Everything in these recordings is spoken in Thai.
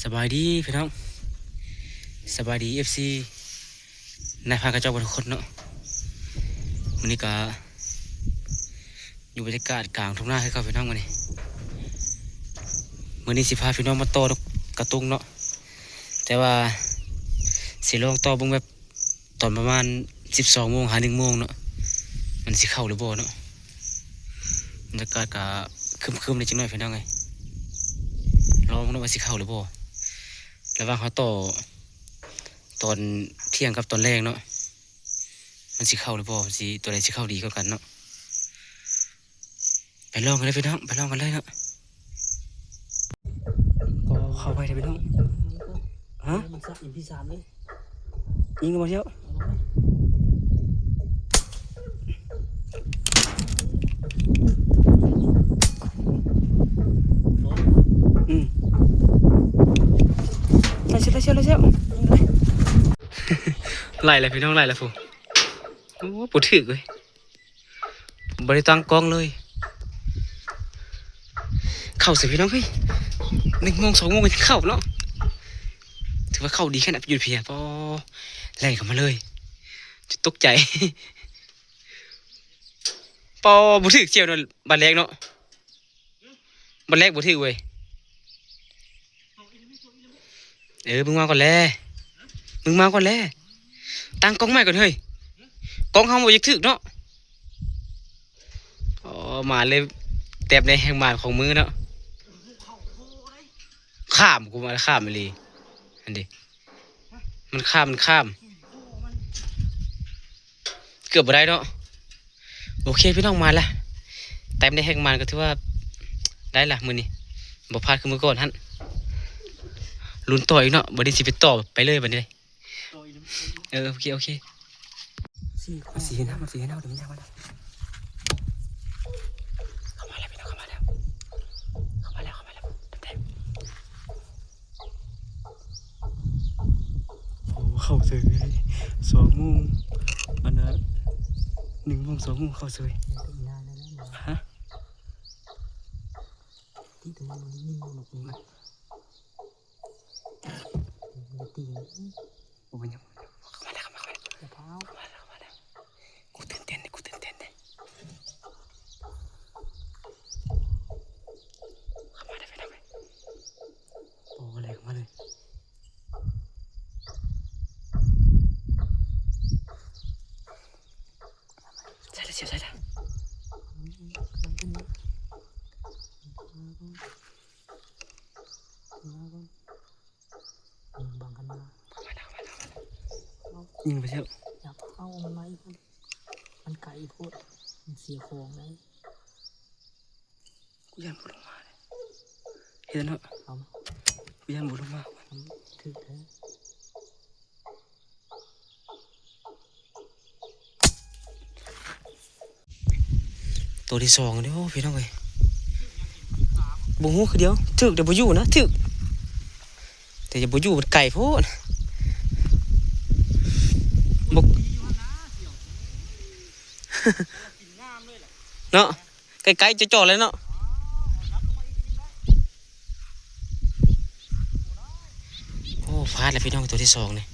สบายดีพี่น้องสบายดีFC นายพากระเจ้าบรรทุกคนเนาะวันนี้ก็อยู่บรรยากาศกลางทุ่งนาให้กับพี่น้องวันนี้สิพาพี่น้องมาต่อกระตุ้งเนาะแต่ว่าสิลองต่อบุ้งแบบตอนประมาณ12 โมงหา1 โมงเนาะมันสิเข้าหรือบ่เนาะบรรยากาศก็คึมๆในจังหน่อยพี่น้องไงลองเนาะว่าสิเข้าหรือบ่ระหว่างเขาต่อตอนเที่ยงกับตอนแรกเนาะมันสิเข้าหรือเปล่าสิตัวไหนสิเข้าดีกว่ากันเนาะไปลองกันเลยพี่น้องไปลองกันเลยเนาะก็เข้าไปเลยพี่น้องฮะมันซักอย่างที่3เลยยิงกันมาเที่ยวไล่เชี่ยวไล่เลยพี่น้องไล่เลยฟูโอ้ปวดถึกเลยบริตังกองเลยเข้าสิพี่น้องเฮ้ย1 โมง 2 โมงก็เข้าเนาะถือว่าเข้าดีขนาดหยุดเพียพอไล่เข้ามาเลยจะตกใจปอบุถึกเจียวเนาะบันแรกเนาะบันแรกบุถึกเว้ยมึงมาก่อนแล้วตั้งกล้องใหม่ก่อนเฮ้ยกล้องเขาบ่อยากถึกเนาะอ๋อมาเลยแตบในแห่งบานของมือเนาะข้ามกูมาข้ามไปเลยอันดิมันข้ามเกือบบ่ได้เนาะโอเคพี่น้องมาละแตบในแห่งบานก็ถือว่าได้ละมือนี้บ่พลาดคือมือก่อนฮั่นลุ้นต่ออีกเนาะบัดนี้สิไปต่อไปเลยบัดนี้โอเคสีเห็นหน้าเดี๋ยวมันจะมาแล้วเข้ามาแล้วพี่น้องเข้ามาแล้วเต็มโอ้เข้าเสย2 โมงอันนั้น1 โมง 2 โมงเข้าเสยฮะที่ตรงนั้นนิ่งๆหนุกๆมันตีโอ้ยเข้ามาแล้วกูตื่นเต้นเลยเข้ามาได้ไปทำไมโอ้อะไรเข้ามาเลยใช่ละบังกันมายิงไปเที่ยวอยากเข้ามันไหมมันไกลโพดมันเสียของเลยกูยันบุลงมาเลยเห็นเนาะกูยันบุลงมาถึกเลยตัวที่2เดี๋ยวพี่น้องเลยบุ้งหูคือเดียวถึกเดี๋ยวบุยู่นะถึกแต่จะบุยู่มันไก่โพดบุกเนาะไก่จะจ่อเลยเนาะโอ้พลาดแล้วพี่น้องตัวที่2เนี่ย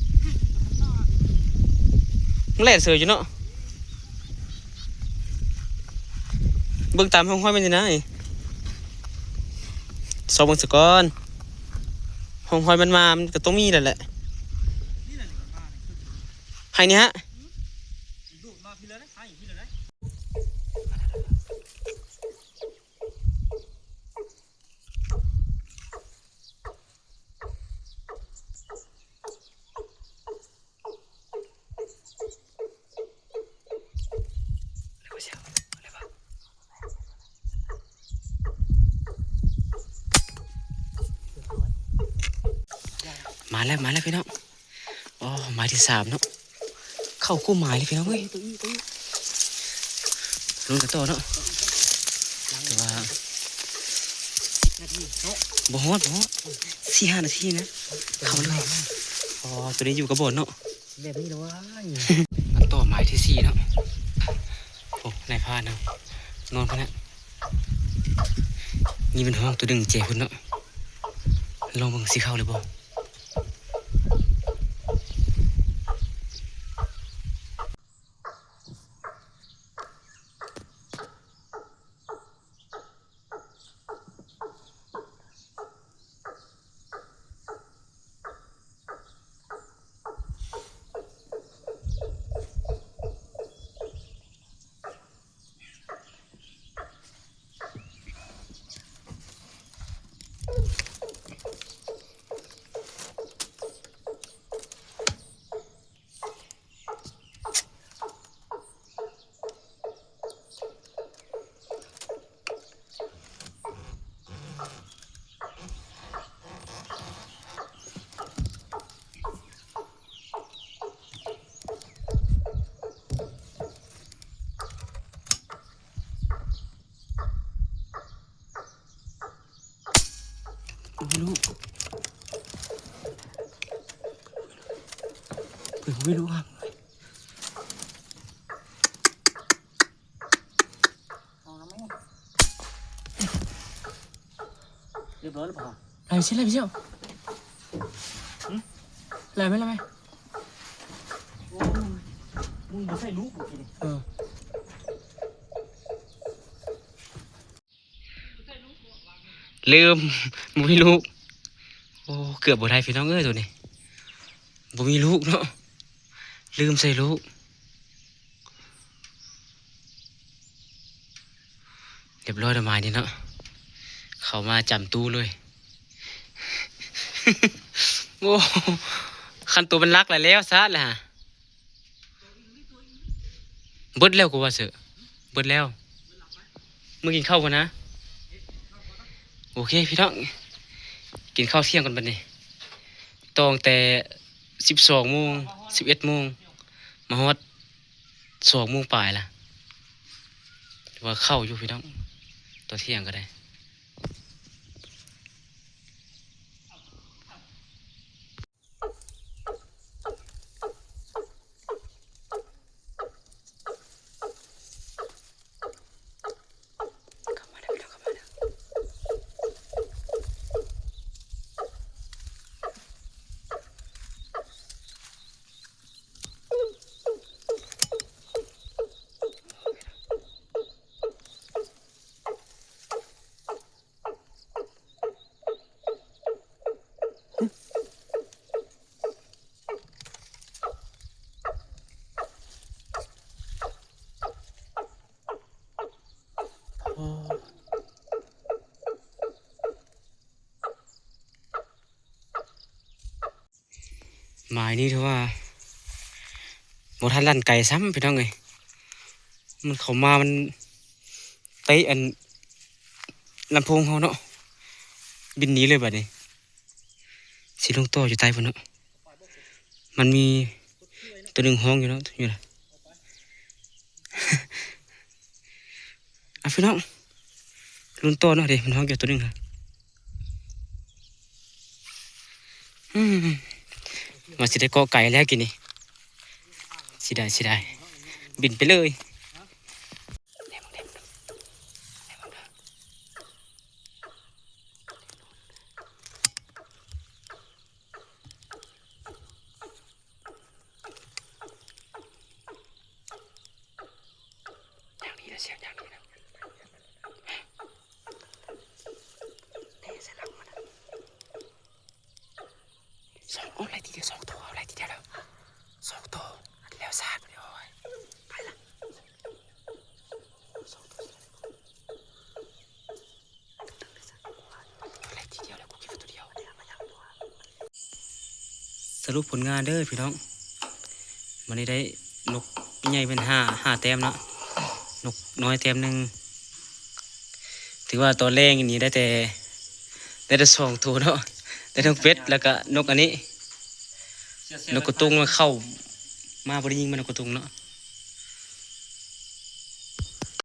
มันแหลกเสืออยู่เนาะเบิ่งตามห้องห้อยมันจะนะสอบเบิ่งสก่อนห้องห้อยมันมามันก็ต้องมีแหละให้นี่ฮะมาแล้วพี่น้องอ๋อหมายที่3เนาะเข้าคู่หมายเลยพี่น้องเฮ้ยลุ้นกันต่อเนาะแต่ว่าบ่ฮอด4-5 นาทีนะเข้าเลยอ๋อตัวนี้อยู่กับบนเนาะแบบนี้แล้ววะมันต่อหมายที่4เนาะโอ้นายพานเนาะนอนพะนะนี่เป็นห้องตัวดึงเจ๋คุณเนาะ ลองเบิ่งสิเข้าหรือบ่ไม่รู้ผมไม่รู้ครับ เอาแล้วไหมเรียบร้อยหรือเปล่า 来不及，来不及。来没来没？ โอ้ยมึงบ่ใส่ลูกบ่ทีนี้ 嗯。ลืมบ่มีลูกโอ้เกือบบ่ได้พี่น้องเอ้ยตัวนี้บ่มีลูกเนาะลืมใส่ลูกเรียบร้อยแล้วมานี่เนาะเข้ามาจำตู้เลย โอ้คันตัวมันรักแล้วซะแหละเบิดแล้วกูว่าเสือเบิดแล้วมึงกินข้าวกันนะโอเคพี่น้องกินข้าวเที่ยงกันบัดนี้ตองแต่12 โมง 11 โมงมาฮอด2 โมงปลายล่ะว่าเข้าอยู่พี่น้องตัวเที่ยงก็ได้หมายนี้ถือว่าบ่ทันลั่นไก่ซ้ำพี่น้องเอ้ยมันเข้ามามันเตะอันลำโพงเขาเนาะบินหนีเลยบัดนี้สิลงต่ออยู่ใต้พุ่นเนาะมันมีตัวหนึ่งห้องอยู่เนาะอยู่น่ะ อ่ะพี่น้องลุ้นต่อเนาะเดี๋ยวมันห้องอยู่ตัวหนึ่งนะมาสิได้เกาะไก่แล้วกินนี่สิได้บินไปเลยอย่างนี้นะเสียงอย่างนี้นะสองเอาอะไรทีเดียว2 ตัวเอาอะไรทีเดียวแล้ว2 ตัวแล้วซาดไปเลยไปละอะไรทีเดียวแล้วกูคิดว่าตัวเดียวสรุปผลงานเด้อพี่น้องวันนี้ได้นกใหญ่เป็นห้าแต้มเนาะนกน้อยแต้มหนึ่งถือว่าตอนแรกนี่ได้แต่2 ตัวเนาะได้นกเป็ดแล้วก็นกอันนี้นกกระตุงมันเข้ามาบริยิงมันนกกระตุงเนาะ